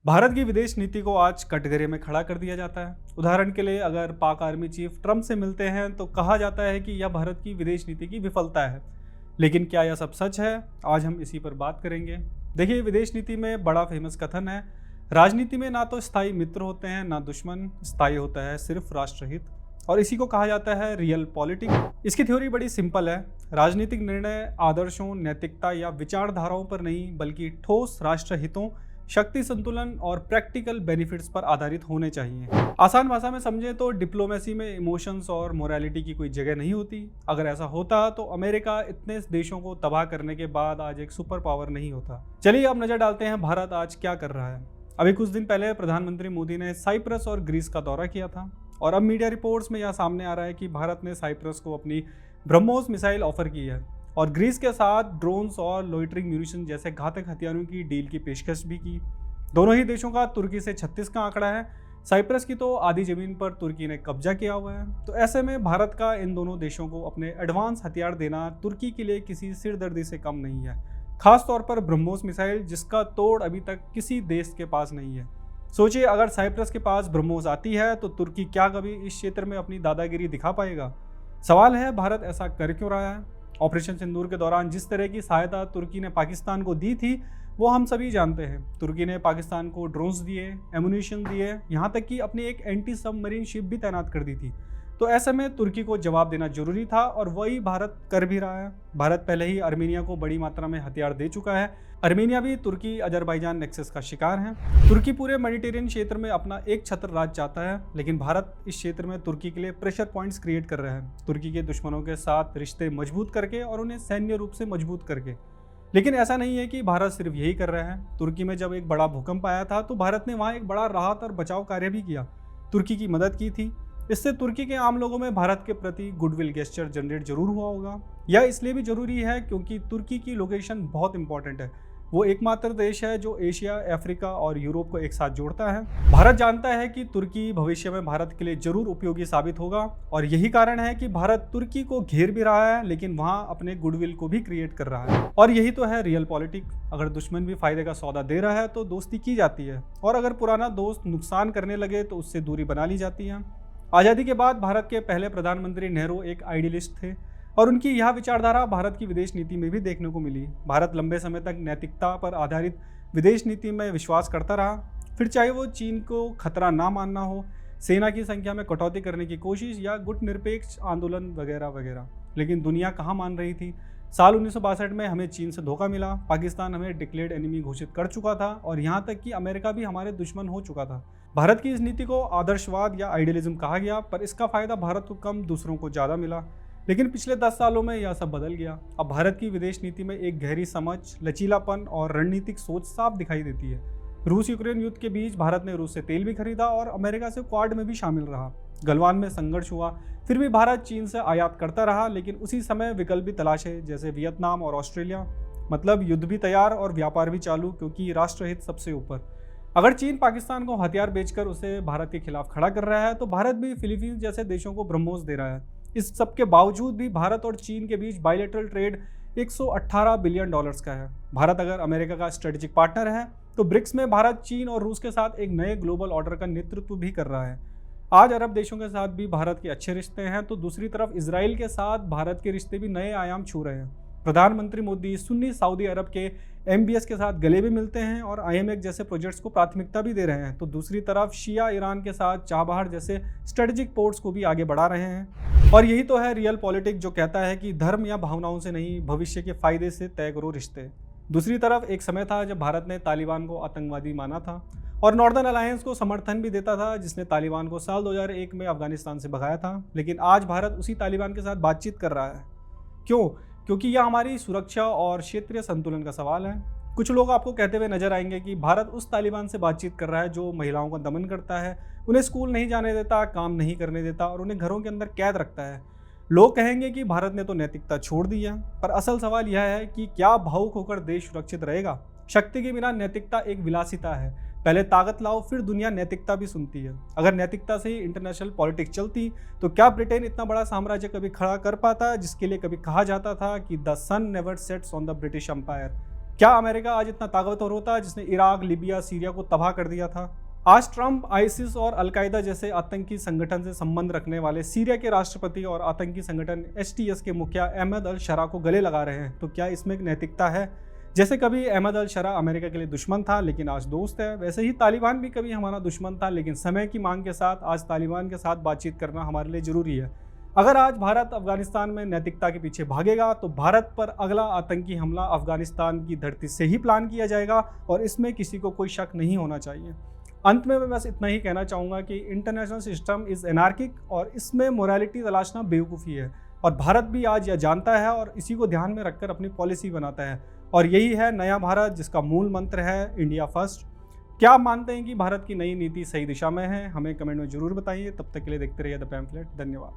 भारत की विदेश नीति को आज कटघरे में खड़ा कर दिया जाता है। उदाहरण के लिए अगर पाक आर्मी चीफ ट्रंप से मिलते हैं तो कहा जाता है कि यह भारत की विदेश नीति की विफलता है। लेकिन क्या यह सब सच है? आज हम इसी पर बात करेंगे। देखिए, विदेश नीति में बड़ा फेमस कथन है, राजनीति में ना तो स्थायी मित्र होते हैं ना दुश्मन, स्थायी होता है सिर्फ राष्ट्रहित। और इसी को कहा जाता है रियल पॉलिटिक्स। इसकी थ्योरी बड़ी सिंपल है। राजनीतिक निर्णय आदर्शों, नैतिकता या विचारधाराओं पर नहीं बल्कि ठोस राष्ट्र हितों, शक्ति संतुलन और प्रैक्टिकल बेनिफिट्स पर आधारित होने चाहिए। आसान भाषा में समझे तो डिप्लोमेसी में इमोशंस और मोरालिटी की कोई जगह नहीं होती। अगर ऐसा होता तो अमेरिका इतने देशों को तबाह करने के बाद आज एक सुपर पावर नहीं होता। चलिए अब नजर डालते हैं भारत आज क्या कर रहा है। अभी कुछ दिन पहले प्रधानमंत्री मोदी ने साइप्रस और ग्रीस का दौरा किया था और अब मीडिया रिपोर्ट्स में यह सामने आ रहा है कि भारत ने साइप्रस को अपनी ब्रह्मोस मिसाइल ऑफर की है और ग्रीस के साथ ड्रोन्स और लोइटरिंग म्यूनिशन जैसे घातक हथियारों की डील की पेशकश भी की। दोनों ही देशों का तुर्की से 36 का आंकड़ा है। साइप्रस की तो आधी जमीन पर तुर्की ने कब्जा किया हुआ है। तो ऐसे में भारत का इन दोनों देशों को अपने एडवांस हथियार देना तुर्की के लिए किसी सिरदर्दी से कम नहीं है, खास तौर पर ब्रह्मोस मिसाइल जिसका तोड़ अभी तक किसी देश के पास नहीं है। सोचिए, अगर साइप्रस के पास ब्रह्मोस आती है तो तुर्की क्या कभी इस क्षेत्र में अपनी दादागिरी दिखा पाएगा? सवाल है, भारत ऐसा कर क्यों रहा है? ऑपरेशन सिंदूर के दौरान जिस तरह की सहायता तुर्की ने पाकिस्तान को दी थी वो हम सभी जानते हैं। तुर्की ने पाकिस्तान को ड्रोन्स दिए, एमुनिशन दिए, यहाँ तक कि अपनी एक एंटी सबमरीन शिप भी तैनात कर दी थी। तो ऐसे में तुर्की को जवाब देना जरूरी था और वही भारत कर भी रहा है। भारत पहले ही अर्मीनिया को बड़ी मात्रा में हथियार दे चुका है। अर्मीनिया भी तुर्की अजरबैजान नेक्सस का शिकार है। तुर्की पूरे मेडिटेरियन क्षेत्र में अपना एक छत्र राज चाहता है, लेकिन भारत इस क्षेत्र में तुर्की के लिए प्रेशर पॉइंट्स क्रिएट कर रहा है, तुर्की के दुश्मनों के साथ रिश्ते मजबूत करके और उन्हें सैन्य रूप से मजबूत करके। लेकिन ऐसा नहीं है कि भारत सिर्फ यही कर रहा है। तुर्की में जब एक बड़ा भूकंप आया था तो भारत ने वहाँ एक बड़ा राहत और बचाव कार्य भी किया, तुर्की की मदद की थी। इससे तुर्की के आम लोगों में भारत के प्रति गुडविल गेस्चर जनरेट जरूर हुआ होगा। यह इसलिए भी जरूरी है क्योंकि तुर्की की लोकेशन बहुत इंपॉर्टेंट है। वो एकमात्र देश है जो एशिया, अफ्रीका और यूरोप को एक साथ जोड़ता है। भारत जानता है कि तुर्की भविष्य में भारत के लिए जरूर उपयोगी साबित होगा और यही कारण है कि भारत तुर्की को घेर भी रहा है, लेकिन वहाँ अपने गुडविल को भी क्रिएट कर रहा है। और यही तो है रियल पॉलिटिक्स। अगर दुश्मन भी फायदे का सौदा दे रहा है तो दोस्ती की जाती है, और अगर पुराना दोस्त नुकसान करने लगे तो उससे दूरी बना ली जाती है। आज़ादी के बाद भारत के पहले प्रधानमंत्री नेहरू एक आइडियलिस्ट थे और उनकी यह विचारधारा भारत की विदेश नीति में भी देखने को मिली। भारत लंबे समय तक नैतिकता पर आधारित विदेश नीति में विश्वास करता रहा, फिर चाहे वो चीन को खतरा ना मानना हो, सेना की संख्या में कटौती करने की कोशिश या गुटनिरपेक्ष आंदोलन वगैरह वगैरह। लेकिन दुनिया कहाँ मान रही थी? साल 1962 में हमें चीन से धोखा मिला, पाकिस्तान हमें डिक्लेयर्ड एनिमी घोषित कर चुका था और यहाँ तक कि अमेरिका भी हमारे दुश्मन हो चुका था। भारत की इस नीति को आदर्शवाद या आइडियलिज्म कहा गया, पर इसका फायदा भारत को कम, दूसरों को ज़्यादा मिला। लेकिन पिछले 10 सालों में यह सब बदल गया। अब भारत की विदेश नीति में एक गहरी समझ, लचीलापन और रणनीतिक सोच साफ दिखाई देती है। रूस यूक्रेन युद्ध के बीच भारत ने रूस से तेल भी खरीदा और अमेरिका से क्वाड में भी शामिल रहा। गलवान में संघर्ष हुआ, फिर भी भारत चीन से आयात करता रहा, लेकिन उसी समय विकल्प भी तलाशे, जैसे वियतनाम और ऑस्ट्रेलिया। मतलब युद्ध भी तैयार और व्यापार भी चालू, क्योंकि राष्ट्रहित सबसे ऊपर। अगर चीन पाकिस्तान को हथियार बेचकर उसे भारत के खिलाफ खड़ा कर रहा है तो भारत भी फिलीपींस जैसे देशों को ब्रह्मोस दे रहा है। इस सब के बावजूद भी भारत और चीन के बीच बायलैटरल ट्रेड 118 बिलियन डॉलर्स का है। भारत अगर अमेरिका का स्ट्रेटेजिक पार्टनर है तो ब्रिक्स में भारत चीन और रूस के साथ एक नए ग्लोबल ऑर्डर का नेतृत्व भी कर रहा है। आज अरब देशों के साथ भी भारत के अच्छे रिश्ते हैं, तो दूसरी तरफ इजराइल के साथ भारत के रिश्ते भी नए आयाम छू रहे हैं। प्रधानमंत्री मोदी सुन्नी सऊदी अरब के MBS के साथ गले भी मिलते हैं और IMF जैसे प्रोजेक्ट्स को प्राथमिकता भी दे रहे हैं, तो दूसरी तरफ शिया ईरान के साथ चाबहार जैसे स्ट्रेटेजिक पोर्ट्स को भी आगे बढ़ा रहे हैं। और यही तो है रियल पॉलिटिक्स, जो कहता है कि धर्म या भावनाओं से नहीं, भविष्य के फायदे से तय करो रिश्ते। दूसरी तरफ एक समय था जब भारत ने तालिबान को आतंकवादी माना था और नॉर्दर्न अलायंस को समर्थन भी देता था, जिसने तालिबान को साल 2001 में अफगानिस्तान से भगाया था। लेकिन आज भारत उसी तालिबान के साथ बातचीत कर रहा है। क्यों? क्योंकि यह हमारी सुरक्षा और क्षेत्रीय संतुलन का सवाल है। कुछ लोग आपको कहते हुए नजर आएंगे कि भारत उस तालिबान से बातचीत कर रहा है जो महिलाओं का दमन करता है, उन्हें स्कूल नहीं जाने देता, काम नहीं करने देता और उन्हें घरों के अंदर कैद रखता है। लोग कहेंगे कि भारत ने तो नैतिकता छोड़ दी है, पर असल सवाल यह है कि क्या भावुक होकर देश सुरक्षित रहेगा? शक्ति के बिना नैतिकता एक विलासिता है। पहले ताकत लाओ, फिर दुनिया नैतिकता भी सुनती है। अगर नैतिकता से ही इंटरनेशनल पॉलिटिक्स चलती तो क्या ब्रिटेन इतना बड़ा साम्राज्य कभी खड़ा कर पाता, जिसके लिए कभी कहा जाता था कि the sun never sets on the British empire. क्या अमेरिका आज इतना ताकतवर होता जिसने इराक, लिबिया, सीरिया को तबाह कर दिया था? आज ट्रंप आईसिस और अलकायदा जैसे आतंकी संगठन से संबंध रखने वाले सीरिया के राष्ट्रपति और आतंकी संगठन एचटीएस के मुखिया अहमद अल शरा को गले लगा रहे हैं, तो क्या इसमें एक नैतिकता है? जैसे कभी अहमद अल शरा अमेरिका के लिए दुश्मन था लेकिन आज दोस्त है, वैसे ही तालिबान भी कभी हमारा दुश्मन था लेकिन समय की मांग के साथ आज तालिबान के साथ बातचीत करना हमारे लिए जरूरी है। अगर आज भारत अफगानिस्तान में नैतिकता के पीछे भागेगा तो भारत पर अगला आतंकी हमला अफगानिस्तान की धरती से ही प्लान किया जाएगा और इसमें किसी को कोई शक नहीं होना चाहिए। अंत में मैं बस इतना ही कहना चाहूँगा कि इंटरनेशनल सिस्टम इज़ एनार्किक और इसमें मोरालिटी तलाशना बेवकूफ़ी है, और भारत भी आज यह जानता है और इसी को ध्यान में रखकर अपनी पॉलिसी बनाता है। और यही है नया भारत, जिसका मूल मंत्र है इंडिया फर्स्ट। क्या आप मानते हैं कि भारत की नई नीति सही दिशा में है? हमें कमेंट में ज़रूर बताइए। तब तक के लिए देखते रहिए द पैम्फलेट। धन्यवाद।